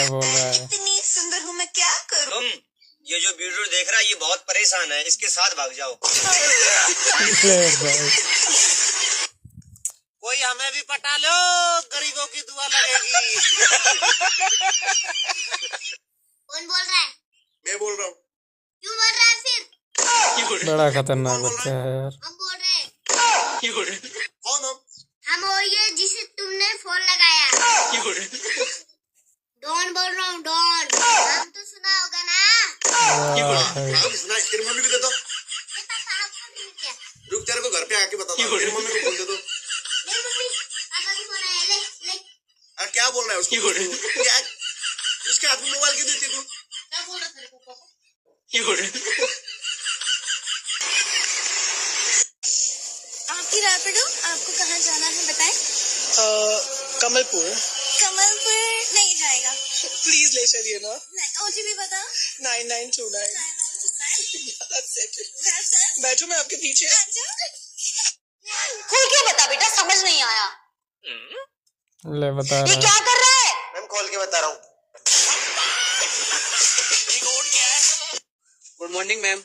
क्या बोल रहा है? इतनी सुंदर हूँ मैं, क्या करूँ? तुम ये जो वीडियो देख रहा है ये बहुत परेशान है, इसके साथ भाग जाओ। कोई हमें भी पटा लो, गरीबों की दुआ लगेगी। कौन बोल रहा है? मैं बोल रहा हूँ। क्यों बोल रहा है फिर? बड़ा खतरनाक बच्चा है यार। हम बोल रहे हैं। कौन हम वही जिसे तुमने फोन लगाया। डॉन बोल रहा हूँ, डॉन। नाम तो सुना होगा ना? सुना, तेरी मम्मी को दे दो। रुक, तेरे को घर पे आके बताता हूँ। तेरी मम्मी को फोन दे दो। नहीं मम्मी, पापा की फोन आया, ले ले। क्या बोल रहा है उसको? क्या उसके हाथ में मोबाइल क्यों देती तू? क्या बोल रहा तेरे को? आपकी रैपिडो, आपको कहाँ जाना है बताएं? कमलपुर। कमलपुर नहीं जाएगा। प्लीज ले चलिए ना। ओटीपी बताओ। 9929। That's it. बैठो, मैं आपके पीछे। खोल के बता बेटा, समझ नहीं आया। ले बता ये रहा क्या कर रहा है? मैम खोल के बता रहा हूँ। Good morning ma'am.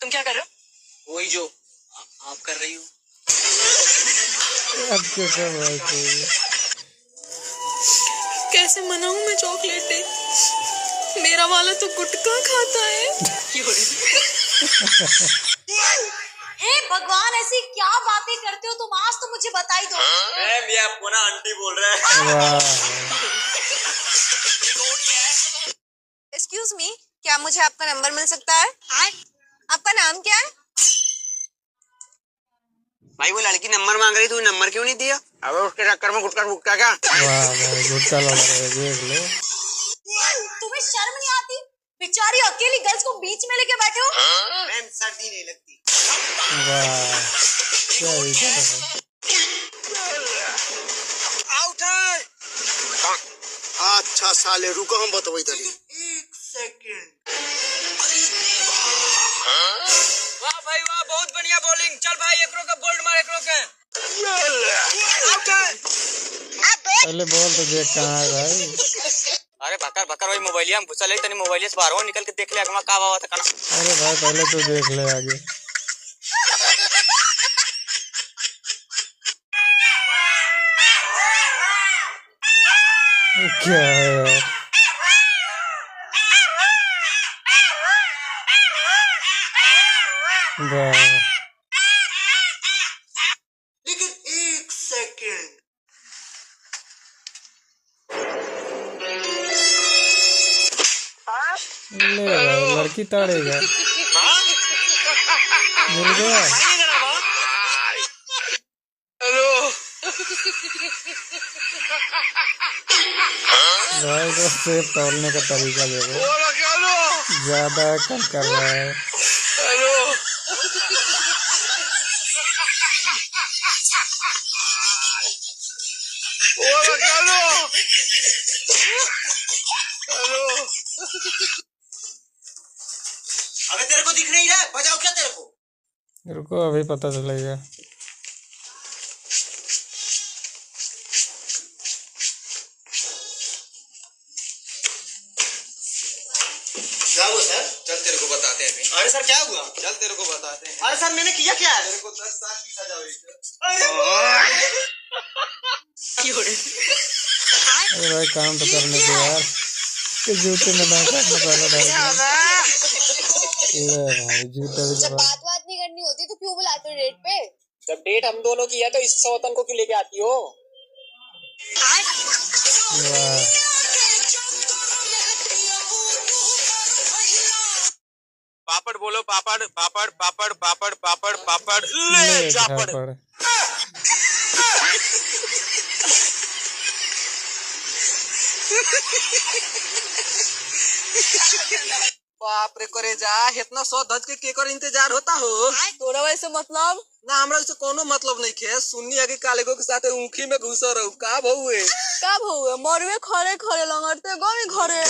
तुम क्या कर रहे हो? वही जो आप कर रही हो। आपके सब बात है। कैसे मनाऊं मैं चॉकलेट डे? मेरा वाला तो गुटखा खाता है। हे भगवान, ऐसी क्या बातें करते हो तुम? आज तो मुझे बता ही दो। मैम ये आपको ना आंटी बोल रहा है। वाह। एक्सक्यूज मी, क्या मुझे आपका नंबर मिल सकता है? आपका नाम क्या है? भाई वो लड़की नंबर मांग रही, तू नंबर क्यों नहीं दिया? अब उसके चक्कर में गुटका फूकता क्या? वाह भाई, गुटका लग रहा है, देख लो। तुम्हें शर्म नहीं आती? बेचारी अकेली गर्ल्स को बीच में लेके बैठे हो। मैम सर्दी नहीं लगती। वाह, क्या विचार है। आउट है। अच्छा साले रुको, हम बताओ इधर। एक सेकंड। वाह भाई वाह, बहुत बढ़िया बॉलिंग। चल भाई एकरो का बोल्ड मार, एकरो के। आउट है। पहले बोल तो देख कहाँ है भाई। अरे बकर बकर भाई मोबाइलिया हम घुसा ले, तनी मोबाइलिया से बाहर हो निकल के देख ले अगवा का बात है। अरे भाई पहले तो देख ले आगे। क्या है यार? वाह, लेकिन एक सेकंड। ले भाई, लड़की ताड़ेगा। मिल गया। हेलो भाई को सेब तोड़ने का तरीका देखो, ज्यादा कम कर रहा है। हेलो अबे तेरे को दिख नहीं रहा है? बजाओ क्या तेरे को? रुको अभी पता चलेगा। क्या हुआ सर? चल तेरे को बताते हैं अभी। अरे सर क्या हुआ? चल तेरे को बताते हैं। अरे सर मैंने किया क्या है? तेरे को 10 साल की सजा हुई है। अरे भाई काम तो करने दो यार, के जूते में ना काटना पहले डाल। ले भाई जूता भी जब लगा। बात नहीं करनी होती तो क्यों बुलाते हो डेट पे? जब डेट हम दोनों की है तो इस सौतन को क्यों लेके आती हो? वाह, पापड़ बोलो, पापड़ पापड़ पापड़ पापड़ पापड़ पापड़ ले ले जापड़। झापड़। बाप रे करे जा, इतना सौ धज के केकर इंतजार होता हो? तोरा वैसे मतलब? ना हमरा से कोनो मतलब नहीं खे। सुन्नी आगे कालेगो के साथ ऊखी में घुसा रहू का भौए? का भौए मरवे खरे खरे लंगड़ते गमी घरे।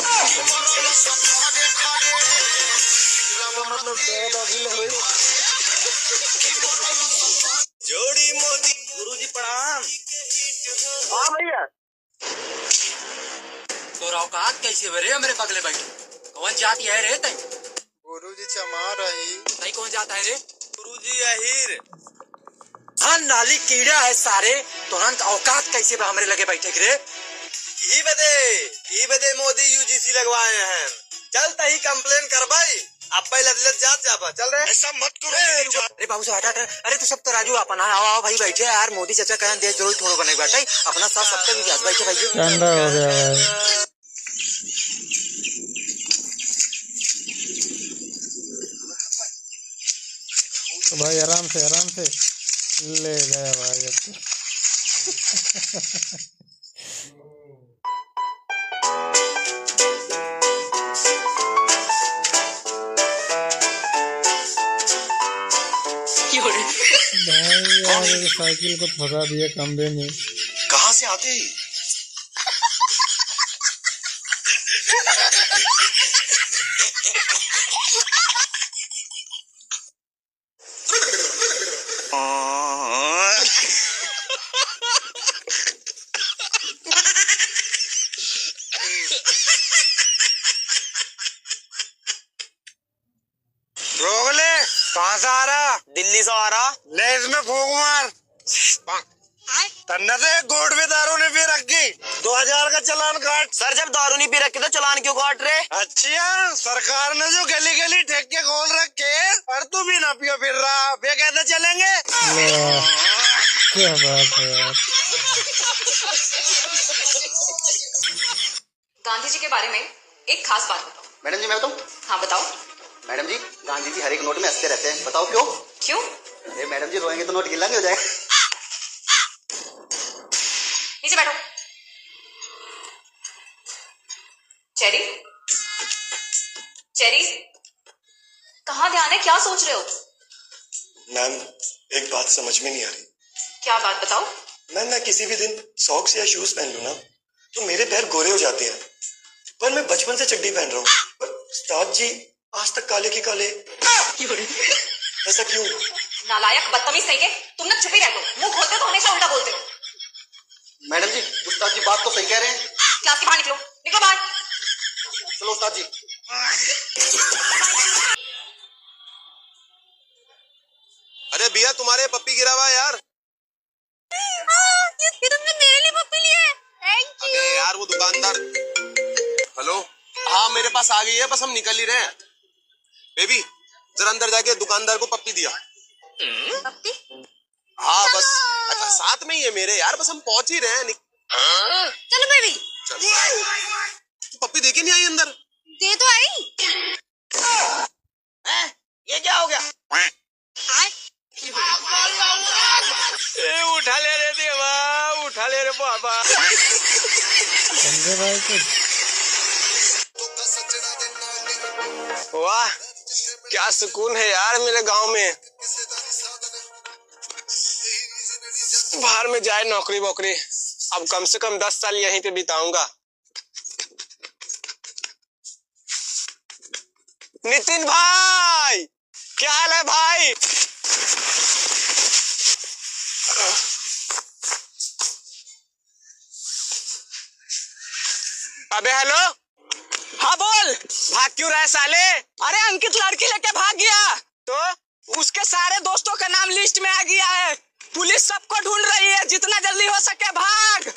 मतलब जोड़ी मोदी। गुरुजी प्रणाम। हाँ भैया। तो औकात कैसे बरे मेरे बगले बैठे? कौन जाती है रे तई? गुरुजी चमा रही। तई कौन जाता है रे? गुरुजी अहीर। हाँ नाली कीड़ा है सारे, तुरंत औकात कैसे बा हमरे लगे बैठे रे? ई बदे मोदी यूजीसी लगवाए हैं। चल तही कंप्लेन कर भाई। अब भाई लदलत जात जाबा चल रे। ऐसा मत करो। अरे बाबू से हटा। अरे तू सब तो राजू अपना आओ आओ भाई बैठे यार। मोदी चाचा कहन देश जरूर थोड़ा बने बैठे अपना साथ सबके विकास बैठे भाई। ठंडा हो गया भाई। तो भाई आराम से ले गया भाई अब तो। भाई यार साइकिल को फंसा दिया खंबे में। कहाँ से आते ही? रोगले कहाँ से आ रहा? दिल्ली से आ रहा। ले इसमें फूंक मार। तन्ना से गोड में दारू नहीं पी रखी। 2000 का चालान काट। सर जब दारू नहीं पी रखे तो चालान क्यों काट रहे? अच्छा सरकार ने जो गली गली ठेके खोल रखे और तू भी ना पियो फिर रहा, वे कैसे चलेंगे? क्या बात है यार। गांधी जी के बारे में एक खास बात बताओ। मैडम जी मैं बताऊं? हाँ बताओ। मैडम जी गांधी जी हर एक नोट में हंसते रहते हैं, बताओ क्यों? क्यों? अरे मैडम जी रोएंगे तो नोट गिल्ला नहीं हो जाएगा। नीचे बैठो। चेरी कहाँ ध्यान है, क्या सोच रहे हो? मैम एक बात समझ में नहीं आ रही। क्या बात बताओ। मैम मैं किसी भी दिन सॉक्स या शूज पहन लूं ना तो मेरे पैर गोरे हो जाते हैं, पर मैं बचपन से चड्डी पहन रहा हूँ, पर उस्ताद जी आज तक काले के काले। ऐसा क्यों? नालायक बदतमीज नहीं के, तुम ना चुप ही रहते हो। मुंह खोलते हो तो हमेशा उल्टा बोलते हो। मैडम जी उस्ताद जी बात तो सही कह रहे हैं। क्लास के बाहर निकलो बाहर। चलो उस्ताद जी। अरे भैया तुम्हारे पप्पी गिरा हुआ है यार। ये तुमने मेरे लिए पप्पी ली है। Thank you. अरे यार वो दुकानदार। हेलो हाँ मेरे पास आ गई है, बस हम निकल ही रहे हैं। बेबी जरा अंदर जाके दुकानदार को पप्पी दिया। पप्पी? हाँ बस अच्छा साथ में ही है मेरे यार, बस हम पहुंच ही रहे हैं। चलो बेबी। चल पप्पी देके नहीं आई अंदर? दे तो आई। ये क्या हो गया? उठा ले रे देवा, उठा ले रे बाबा। समझे भाई कुछ? वाह क्या सुकून है यार मेरे गांव में। बाहर में जाए नौकरी वोकरी, अब कम से कम 10 साल यहीं पे बिताऊंगा। नितिन भाई क्या हाल है भाई? अबे हेलो। हाँ बोल। भाग क्यों रहा है साले? अरे अंकित लड़की लेके भाग गया तो उसके सारे दोस्तों का नाम लिस्ट में आ गया है। पुलिस सबको ढूंढ रही है, जितना जल्दी हो सके भाग।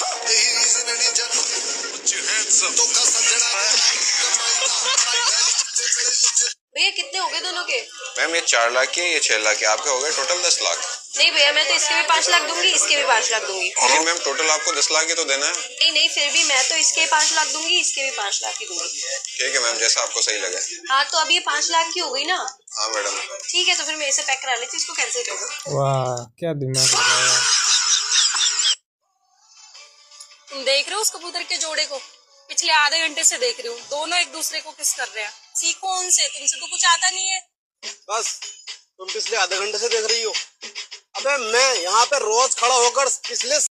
भैया कितने हो गए दोनों के? मैम ये 4 लाख के, ये 6 लाख के, आपके हो गए टोटल 10 लाख। नहीं भैया मैं तो इसके भी 5 लाख दूंगी, इसके भी 5 लाख दूंगी। लेकिन मैम टोटल आपको 10 लाख ही तो देना है। नहीं फिर भी मैं तो इसके 5 लाख दूंगी, इसके भी 5 लाख ही दूंगी। ठीक है मैम जैसा आपको सही लगे। हाँ तो अब ये 5 लाख की हो गई ना? हाँ मैडम। ठीक है तो फिर मेरे से पैक करा लेती, इसको कैंसिल कर दो। वाह क्या दिमाग लगाया। तुम देख रहे हो उस कबूतर के जोड़े को? पिछले आधे घंटे से देख रही हूँ, दोनों एक दूसरे को किस कर रहे हैं। सीखो उनसे, तुमसे तो कुछ आता नहीं है। बस तुम पिछले आधे घंटे से देख रही हो। अबे मैं यहाँ पे रोज खड़ा होकर पिछले